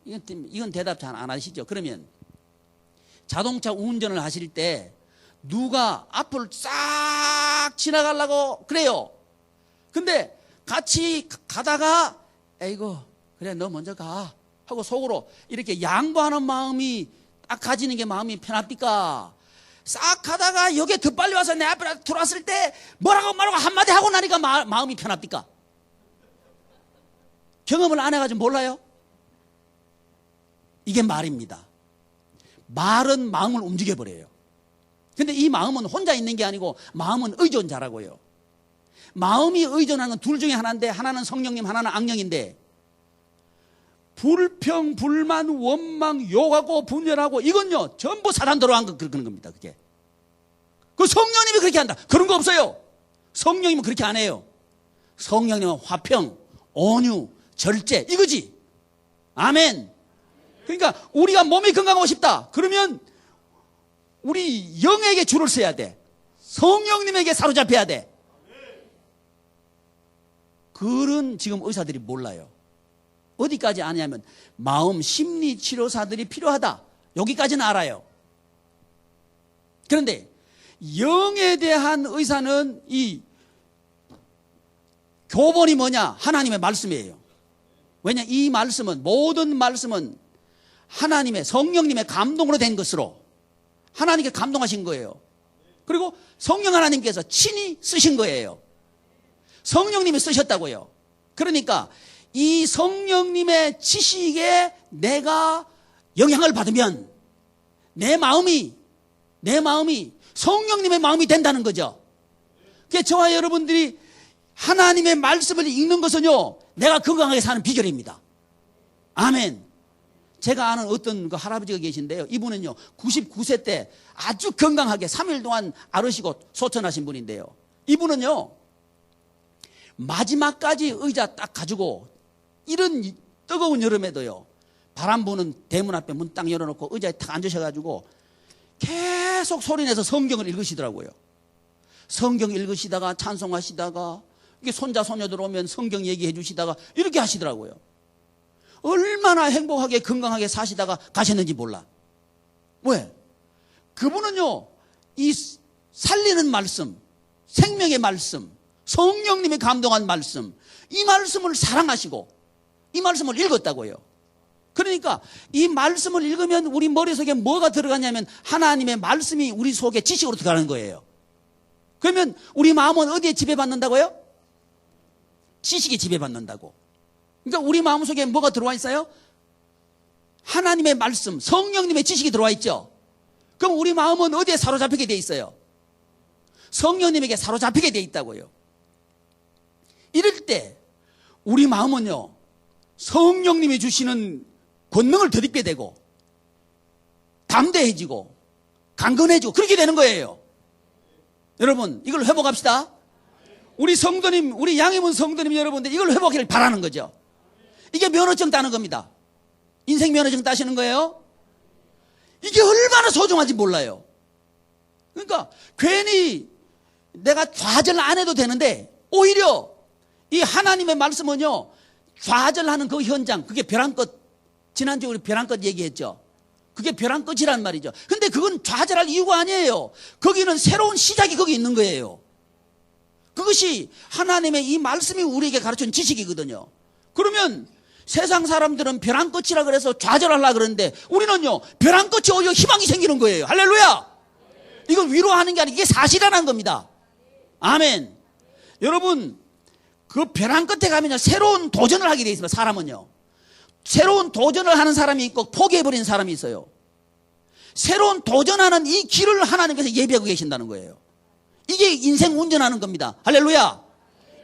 [SPEAKER 1] 이건 대답 잘 안 하시죠? 그러면 자동차 운전을 하실 때 누가 앞을 싹 지나가려고 그래요. 근데 같이 가다가 에이구 그래 너 먼저 가 하고 속으로 이렇게 양보하는 마음이 딱 가지는 게 마음이 편합니까? 싹 가다가 여기에 더 빨리 와서 내 앞에 들어왔을 때 뭐라고 말하고 한마디 하고 나니까 마음이 편합니까? 경험을 안 해가지고 몰라요? 이게 말입니다. 말은 마음을 움직여버려요. 근데 이 마음은 혼자 있는 게 아니고 마음은 의존자라고요. 마음이 의존하는 건 둘 중에 하나인데 하나는 성령님 하나는 악령인데 불평, 불만, 원망, 욕하고 분열하고 이건요 전부 사단 들어간 거 그런 겁니다. 그게 그 성령님이 그렇게 한다 그런 거 없어요. 성령님은 그렇게 안 해요. 성령님은 화평, 온유, 절제 이거지. 아멘. 그러니까 우리가 몸이 건강하고 싶다 그러면 우리 영에게 줄을 서야 돼. 성령님에게 사로잡혀야 돼. 그런 지금 의사들이 몰라요. 어디까지 아냐면 마음 심리 치료사들이 필요하다 여기까지는 알아요. 그런데 영에 대한 의사는 이 교본이 뭐냐? 하나님의 말씀이에요. 왜냐? 이 말씀은 모든 말씀은 하나님의 성령님의 감동으로 된 것으로 하나님께 감동하신 거예요. 그리고 성령 하나님께서 친히 쓰신 거예요. 성령님이 쓰셨다고요. 그러니까 이 성령님의 지식에 내가 영향을 받으면 내 마음이 성령님의 마음이 된다는 거죠. 그러니까 저와 여러분들이 하나님의 말씀을 읽는 것은요, 내가 건강하게 사는 비결입니다. 아멘. 제가 아는 어떤 그 할아버지가 계신데요. 이분은요, 99세 때 아주 건강하게 3일 동안 앓으시고 소천하신 분인데요. 이분은요, 마지막까지 의자 딱 가지고 이런 뜨거운 여름에도요, 바람 부는 대문 앞에 문 딱 열어놓고 의자에 딱 앉으셔가지고 계속 소리내서 성경을 읽으시더라고요. 성경 읽으시다가 찬송하시다가 이게 손자 손녀들 오면 성경 얘기해 주시다가 이렇게 하시더라고요. 얼마나 행복하게 건강하게 사시다가 가셨는지 몰라. 왜? 그분은요, 이 살리는 말씀, 생명의 말씀, 성령님이 감동한 말씀, 이 말씀을 사랑하시고 이 말씀을 읽었다고요. 그러니까 이 말씀을 읽으면 우리 머릿속에 뭐가 들어가냐면 하나님의 말씀이 우리 속에 지식으로 들어가는 거예요. 그러면 우리 마음은 어디에 지배받는다고요? 지식에 지배받는다고. 그러니까 우리 마음속에 뭐가 들어와 있어요? 하나님의 말씀, 성령님의 지식이 들어와 있죠. 그럼 우리 마음은 어디에 사로잡히게 돼 있어요? 성령님에게 사로잡히게 돼 있다고요. 이럴 때 우리 마음은요, 성령님이 주시는 권능을 덧입게 되고 담대해지고 강건해지고 그렇게 되는 거예요. 여러분, 이걸 회복합시다. 우리 성도님, 우리 양해문 성도님 여러분들, 이걸 회복하기를 바라는 거죠. 이게 면허증 따는 겁니다. 인생 면허증 따시는 거예요. 이게 얼마나 소중한지 몰라요. 그러니까 괜히 내가 좌절 안 해도 되는데 오히려 이 하나님의 말씀은요, 좌절하는 그 현장, 그게 벼랑 끝, 지난주에 우리 벼랑 끝 얘기했죠. 그게 벼랑 끝이란 말이죠. 근데 그건 좌절할 이유가 아니에요. 거기는 새로운 시작이 거기 있는 거예요. 그것이 하나님의 이 말씀이 우리에게 가르치는 지식이거든요. 그러면 세상 사람들은 벼랑 끝이라 그래서 좌절하려고 그러는데 우리는요, 벼랑 끝이 오히려 희망이 생기는 거예요. 할렐루야! 이건 위로하는 게 아니라 이게 사실이라는 겁니다. 아멘. 여러분, 그 벼랑 끝에 가면요, 새로운 도전을 하게 돼 있습니다. 사람은요, 새로운 도전을 하는 사람이 있고 포기해버린 사람이 있어요. 새로운 도전하는 이 길을 하나님께서 예비하고 계신다는 거예요. 이게 인생 운전하는 겁니다. 할렐루야.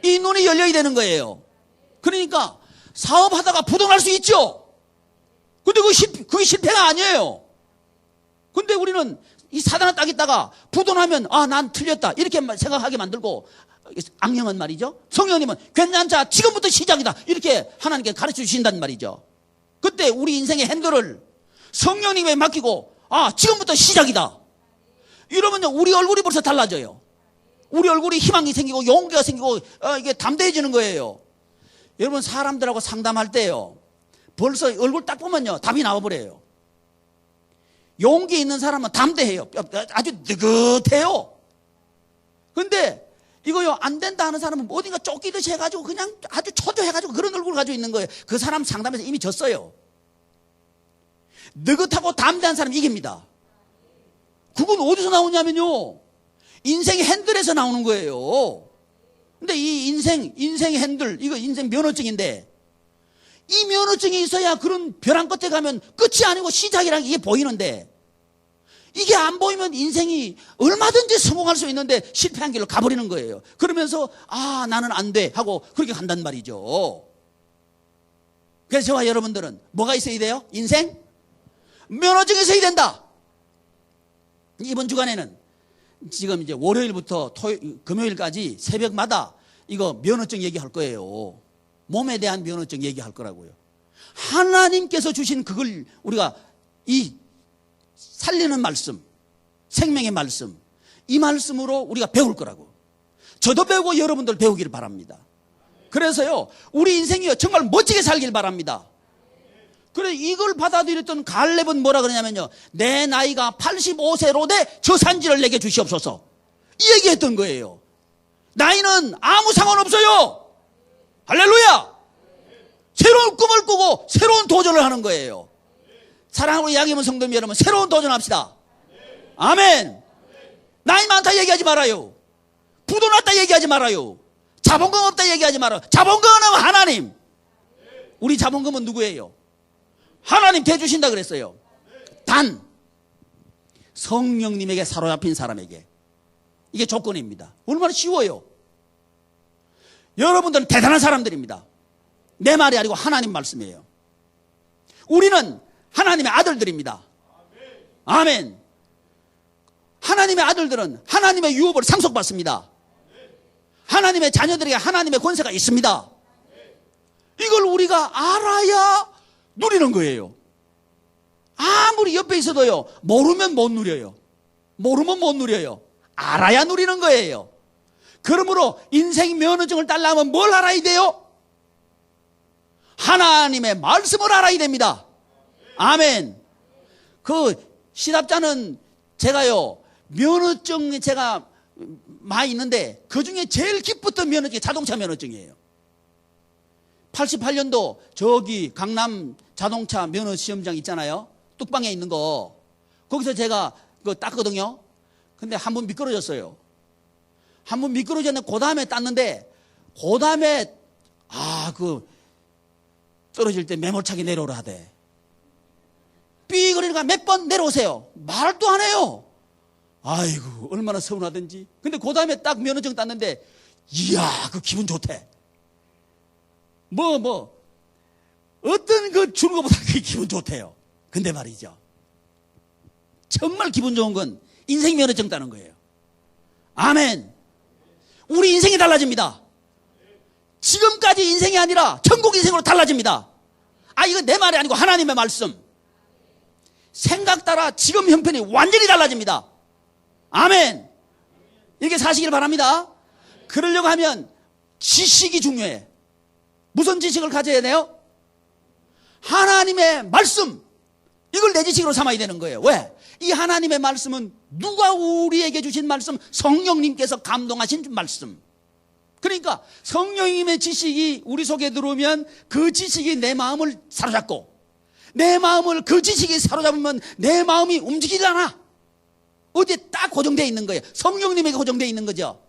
[SPEAKER 1] 이 눈이 열려야 되는 거예요. 그러니까 사업하다가 부도날 수 있죠. 근데 그게 실패가 아니에요. 근데 우리는 이 사단을 딱 있다가 부도나면 난 틀렸다 이렇게 생각하게 만들고, 악령은 말이죠, 성령님은 괜찮자, 지금부터 시작이다 이렇게 하나님께 가르쳐 주신단 말이죠. 그때 우리 인생의 핸들을 성령님에 맡기고 지금부터 시작이다 이러면 우리 얼굴이 벌써 달라져요. 우리 얼굴이 희망이 생기고 용기가 생기고 이게 담대해지는 거예요. 여러분, 사람들하고 상담할 때요, 벌써 얼굴 딱 보면요, 답이 나와버려요. 용기 있는 사람은 담대해요. 아주 느긋해요. 근데 이거요, 안 된다 하는 사람은 어딘가 쫓기듯이 해가지고 그냥 아주 초조해가지고 그런 얼굴을 가지고 있는 거예요. 그 사람 상담에서 이미 졌어요. 느긋하고 담대한 사람이 이깁니다. 그건 어디서 나오냐면요, 인생의 핸들에서 나오는 거예요. 근데 이 인생 핸들, 이거 인생 면허증인데, 이 면허증이 있어야 그런 벼랑 끝에 가면 끝이 아니고 시작이라는 게 이게 보이는데, 이게 안 보이면 인생이 얼마든지 성공할 수 있는데 실패한 길로 가버리는 거예요. 그러면서 나는 안 돼 하고 그렇게 간단 말이죠. 그래서 저와 여러분들은 뭐가 있어야 돼요? 인생 면허증이 있어야 된다. 이번 주간에는 지금 이제 월요일부터 금요일까지 새벽마다 이거 면허증 얘기할 거예요. 몸에 대한 면허증 얘기할 거라고요. 하나님께서 주신 그걸 우리가 이 살리는 말씀, 생명의 말씀, 이 말씀으로 우리가 배울 거라고. 저도 배우고 여러분들 배우기를 바랍니다. 그래서요, 우리 인생이요, 정말 멋지게 살길 바랍니다. 그래, 이걸 받아들였던 갈렙은 뭐라 그러냐면요, 내 나이가 85세로 돼 저 산지를 내게 주시옵소서, 이 얘기했던 거예요. 나이는 아무 상관없어요. 할렐루야. 새로운 꿈을 꾸고 새로운 도전을 하는 거예요. 사랑하는 양해문 성도님 여러분, 새로운 도전합시다. 아멘. 나이 많다 얘기하지 말아요. 부도 났다 얘기하지 말아요. 자본금 없다 얘기하지 말아요. 자본금은 하나님. 우리 자본금은 누구예요? 하나님 대주신다 그랬어요. 단 성령님에게 사로잡힌 사람에게. 이게 조건입니다. 얼마나 쉬워요. 여러분들은 대단한 사람들입니다. 내 말이 아니고 하나님 말씀이에요. 우리는 하나님의 아들들입니다. 아멘. 하나님의 아들들은 하나님의 유업을 상속받습니다. 하나님의 자녀들에게 하나님의 권세가 있습니다. 이걸 우리가 알아야 누리는 거예요. 아무리 옆에 있어도요, 모르면 못 누려요. 모르면 못 누려요. 알아야 누리는 거예요. 그러므로 인생 면허증을 따려면 뭘 알아야 돼요? 하나님의 말씀을 알아야 됩니다. 아멘. 그 시답자는 제가요, 면허증 제가 많이 있는데 그 중에 제일 기뻤던 면허증이 자동차 면허증이에요. 88년도 저기 강남 자동차 면허 시험장 있잖아요. 뚝방에 있는 거. 거기서 제가 그거 땄거든요. 근데 한 번 미끄러졌어요. 한 번 미끄러졌는데 그 다음에 땄는데 그 다음에 그 떨어질 때 매몰차게 내려오라 하대. 삐 그러니까 몇 번 내려오세요. 말도 안 해요. 아이고 얼마나 서운하든지. 근데 그 다음에 딱 면허증 땄는데 이야 그 기분 좋대. 어떤 그 주는 것보다 그게 기분 좋대요. 근데 말이죠, 정말 기분 좋은 건 인생 면허증 따는 거예요. 아멘. 우리 인생이 달라집니다. 지금까지 인생이 아니라 천국 인생으로 달라집니다. 이거 내 말이 아니고 하나님의 말씀. 생각 따라 지금 형편이 완전히 달라집니다. 아멘. 이렇게 사시길 바랍니다. 그러려고 하면 지식이 중요해. 무슨 지식을 가져야 돼요? 하나님의 말씀. 이걸 내 지식으로 삼아야 되는 거예요. 왜? 이 하나님의 말씀은 누가 우리에게 주신 말씀? 성령님께서 감동하신 말씀. 그러니까 성령님의 지식이 우리 속에 들어오면 그 지식이 내 마음을 사로잡고, 내 마음을 그 지식이 사로잡으면 내 마음이 움직이지 않아. 어디에 딱 고정되어 있는 거예요. 성령님에게 고정되어 있는 거죠.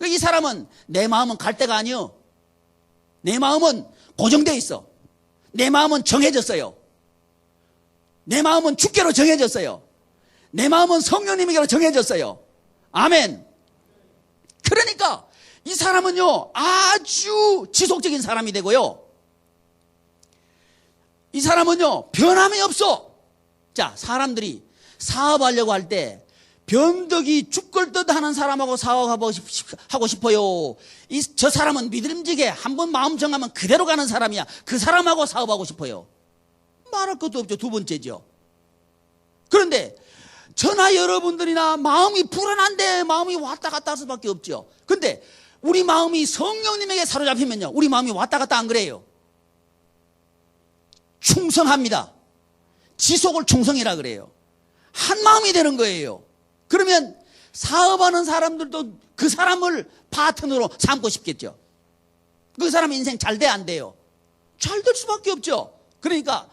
[SPEAKER 1] 이 사람은 내 마음은 갈 데가 아니요. 내 마음은 고정되어 있어. 내 마음은 정해졌어요. 내 마음은 주께로 정해졌어요. 내 마음은 성령님에게로 정해졌어요. 아멘. 그러니까 이 사람은요 아주 지속적인 사람이 되고요, 이 사람은요 변함이 없어. 자, 사람들이 사업하려고 할 때 변덕이 죽을 듯 하는 사람하고 사업하고 싶어요. 저 사람은 믿음직해. 한번 마음 정하면 그대로 가는 사람이야. 그 사람하고 사업하고 싶어요. 말할 것도 없죠. 두 번째죠. 그런데 저나 여러분들이나 마음이 불안한데 마음이 왔다 갔다 할 수밖에 없죠. 근데 우리 마음이 성령님에게 사로잡히면요, 우리 마음이 왔다 갔다 안 그래요. 충성합니다. 지속을 충성이라 그래요. 한 마음이 되는 거예요. 그러면 사업하는 사람들도 그 사람을 파트너로 삼고 싶겠죠. 그 사람 인생 잘 돼 안 돼요? 잘 될 수밖에 없죠. 그러니까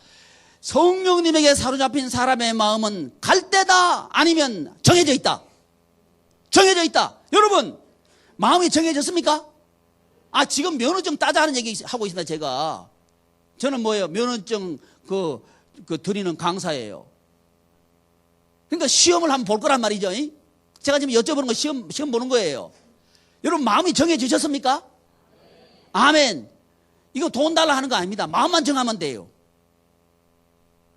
[SPEAKER 1] 성령님에게 사로잡힌 사람의 마음은 갈 데다 아니면 정해져 있다. 정해져 있다. 여러분 마음이 정해졌습니까? 지금 면허증 따자 하는 얘기 하고 있습니다. 제가 저는 면허증 드리는 강사예요. 그러니까 시험을 한번 볼 거란 말이죠. 제가 지금 여쭤보는 거 시험 보는 거예요. 여러분 마음이 정해지셨습니까? 아멘. 이거 돈 달라 하는 거 아닙니다. 마음만 정하면 돼요.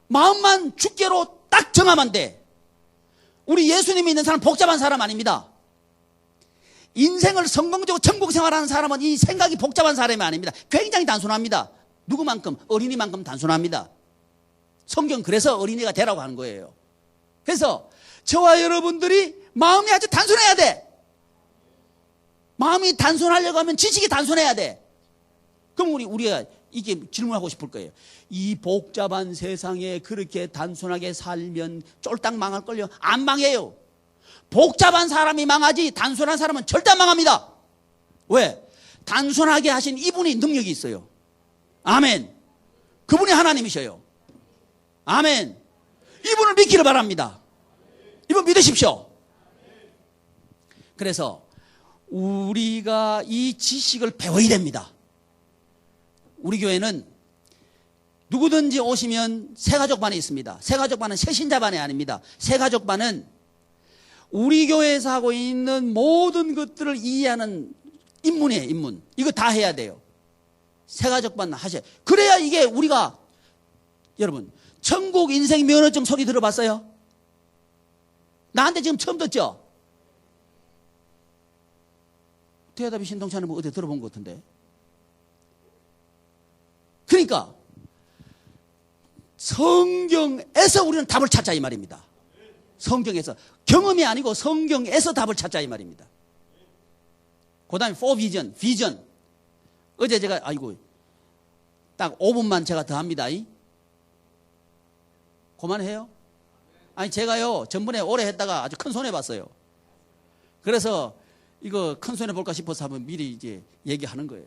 [SPEAKER 1] 마음만 주께로 딱 정하면 돼. 우리 예수님이 있는 사람 복잡한 사람 아닙니다. 인생을 성공적으로 천국 생활하는 사람은 이 생각이 복잡한 사람이 아닙니다. 굉장히 단순합니다. 누구만큼? 어린이만큼 단순합니다. 성경 그래서 어린이가 되라고 하는 거예요. 그래서 저와 여러분들이 마음이 아주 단순해야 돼. 마음이 단순하려고 하면 지식이 단순해야 돼. 그럼 우리가 이게 질문하고 싶을 거예요. 이 복잡한 세상에 그렇게 단순하게 살면 쫄딱 망할걸요? 안 망해요. 복잡한 사람이 망하지 단순한 사람은 절대 안 망합니다. 왜? 단순하게 하신 이분이 능력이 있어요. 아멘. 그분이 하나님이셔요. 아멘. 이분을 믿기를 바랍니다. 이분 믿으십시오. 그래서 우리가 이 지식을 배워야 됩니다. 우리 교회는 누구든지 오시면 새가족반에 있습니다. 새가족반은 새신자반이 아닙니다. 새가족반은 우리 교회에서 하고 있는 모든 것들을 이해하는 입문이에요. 입문. 이거 다 해야 돼요. 새가족반 하셔야. 그래야 이게 우리가, 여러분, 천국 인생 면허증 소리 들어봤어요? 나한테 지금 처음 듣죠? 대답이 신통치 않으면 어디 들어본 것 같은데. 그러니까 성경에서 우리는 답을 찾자 이 말입니다. 성경에서. 경험이 아니고 성경에서 답을 찾자 이 말입니다. 그 다음에 비전. 어제 제가 딱 5분만 제가 더 합니다. 그만해요? 아니 제가요 전번에 오래 했다가 아주 큰 손해 봤어요. 그래서 이거 큰 손해 볼까 싶어서 한번 미리 이제 얘기하는 거예요.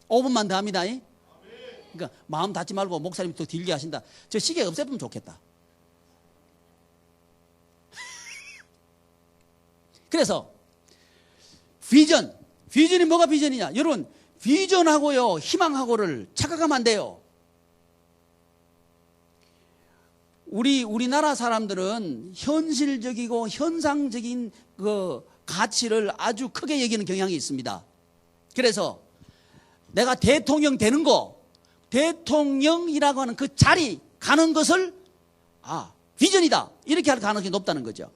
[SPEAKER 1] 5분만 더 합니다. 그러니까 마음 닫지 말고 목사님 또 딜게 하신다. 저 시계 없애면 좋겠다. 그래서 비전이 뭐가 비전이냐? 여러분 비전하고요 희망하고를 착각하면 안 돼요. 우리나라 사람들은 현실적이고 현상적인 그 가치를 아주 크게 여기는 경향이 있습니다. 그래서 내가 대통령 되는 거, 대통령이라고 하는 그 자리 가는 것을 비전이다 이렇게 할 가능성이 높다는 거죠.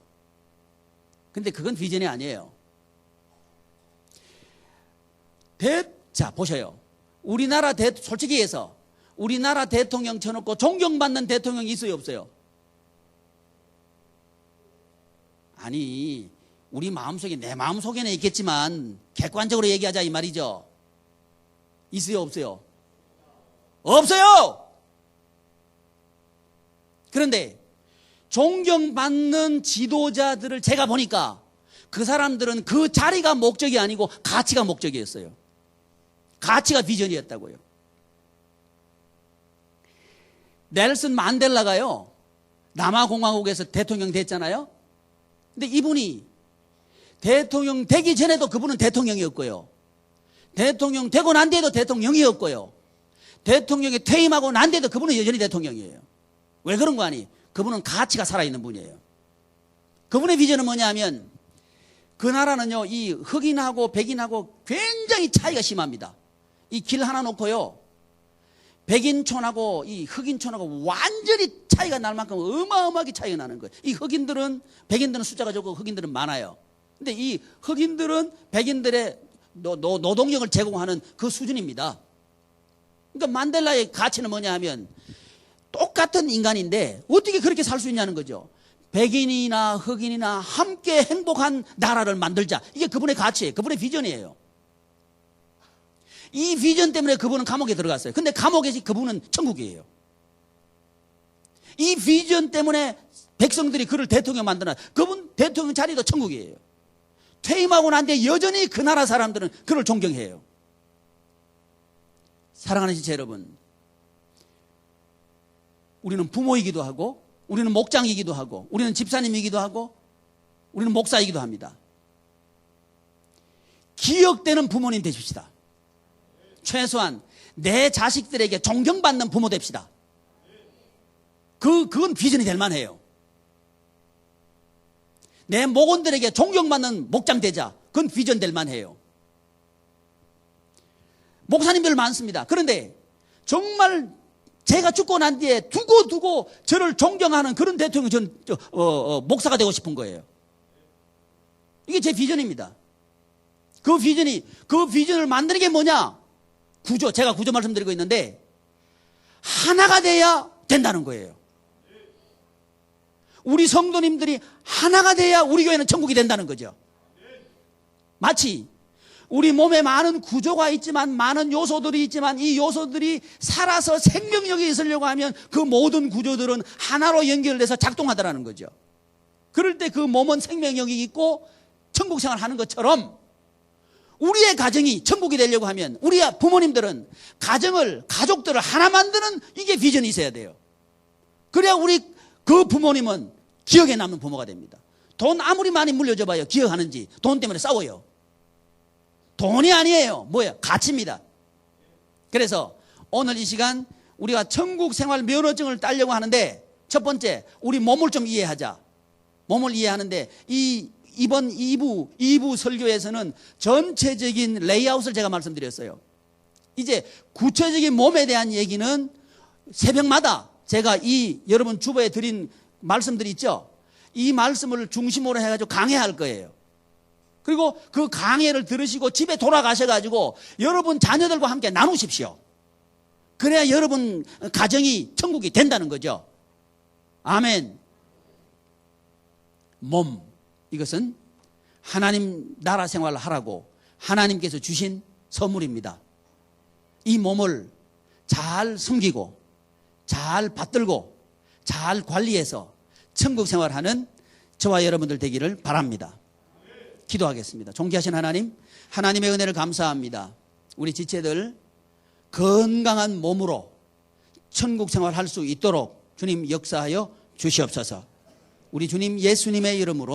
[SPEAKER 1] 근데 그건 비전이 아니에요. 자 보셔요. 솔직히 해서 우리나라 대통령 쳐놓고 존경받는 대통령이 있어요 없어요? 아니 우리 마음속에 내 마음속에는 있겠지만 객관적으로 얘기하자 이 말이죠. 있어요 없어요? 없어요. 그런데 존경받는 지도자들을 제가 보니까 그 사람들은 그 자리가 목적이 아니고 가치가 목적이었어요. 가치가 비전이었다고요. 넬슨 만델라가요 남아공화국에서 대통령 됐잖아요. 근데 이분이 대통령 되기 전에도 그분은 대통령이었고요, 대통령 되고 난 뒤에도 대통령이었고요, 대통령이 퇴임하고 난 뒤에도 그분은 여전히 대통령이에요. 왜 그런 거 아니? 그분은 가치가 살아있는 분이에요. 그분의 비전은 뭐냐 하면 그 나라는요 이 흑인하고 백인하고 굉장히 차이가 심합니다. 이 길 하나 놓고요 백인촌하고 이 흑인촌하고 완전히 차이가 날 만큼 어마어마하게 차이가 나는 거예요. 이 백인들은 숫자가 적고 흑인들은 많아요. 근데 이 흑인들은 백인들의 노동력을 제공하는 그 수준입니다. 그러니까 만델라의 가치는 뭐냐 하면 똑같은 인간인데 어떻게 그렇게 살 수 있냐는 거죠. 백인이나 흑인이나 함께 행복한 나라를 만들자. 이게 그분의 가치예요. 그분의 비전이에요. 이 비전 때문에 그분은 감옥에 들어갔어요. 근데 감옥에서 그분은 천국이에요. 이 비전 때문에 백성들이 그를 대통령 만드나 그분 대통령 자리도 천국이에요. 퇴임하고 난 뒤에 여전히 그 나라 사람들은 그를 존경해요. 사랑하는 지체 여러분, 우리는 부모이기도 하고 우리는 목장이기도 하고 우리는 집사님이기도 하고 우리는 목사이기도 합니다. 기억되는 부모님 되십시다. 최소한 내 자식들에게 존경받는 부모 됩시다. 그건 비전이 될 만해요. 내 목원들에게 존경받는 목장 되자. 그건 비전 될 만해요. 목사님들 많습니다. 그런데 정말 제가 죽고 난 뒤에 두고 저를 존경하는 그런 대통령 목사가 되고 싶은 거예요. 이게 제 비전입니다. 그 비전을 만드는 게 뭐냐? 제가 구조 말씀드리고 있는데 하나가 돼야 된다는 거예요. 우리 성도님들이 하나가 돼야 우리 교회는 천국이 된다는 거죠. 마치 우리 몸에 많은 구조가 있지만 많은 요소들이 있지만 이 요소들이 살아서 생명력이 있으려고 하면 그 모든 구조들은 하나로 연결돼서 작동하더라는 거죠. 그럴 때 그 몸은 생명력이 있고 천국 생활하는 것처럼 우리의 가정이 천국이 되려고 하면 우리 부모님들은 가족들을 하나 만드는 이게 비전이 있어야 돼요. 그래야 우리 그 부모님은 기억에 남는 부모가 됩니다. 돈 아무리 많이 물려줘 봐요. 기억하는지. 돈 때문에 싸워요. 돈이 아니에요. 뭐예요? 가치입니다. 그래서 오늘 이 시간 우리가 천국 생활 면허증을 따려고 하는데 첫 번째, 우리 몸을 좀 이해하자. 몸을 이해하는데 이번 2부 설교에서는 전체적인 레이아웃을 제가 말씀드렸어요. 이제 구체적인 몸에 대한 얘기는 새벽마다 제가 여러분 주보에 드린 말씀들이 있죠. 이 말씀을 중심으로 해가지고 강해할 거예요. 그리고 그 강해를 들으시고 집에 돌아가셔가지고 여러분 자녀들과 함께 나누십시오. 그래야 여러분 가정이 천국이 된다는 거죠. 아멘. 몸, 이것은 하나님 나라 생활을 하라고 하나님께서 주신 선물입니다. 이 몸을 잘 섬기고 잘 받들고 잘 관리해서 천국 생활하는 저와 여러분들 되기를 바랍니다. 기도하겠습니다. 존귀하신 하나님, 하나님의 은혜를 감사합니다. 우리 지체들 건강한 몸으로 천국 생활할 수 있도록 주님 역사하여 주시옵소서. 우리 주님 예수님의 이름으로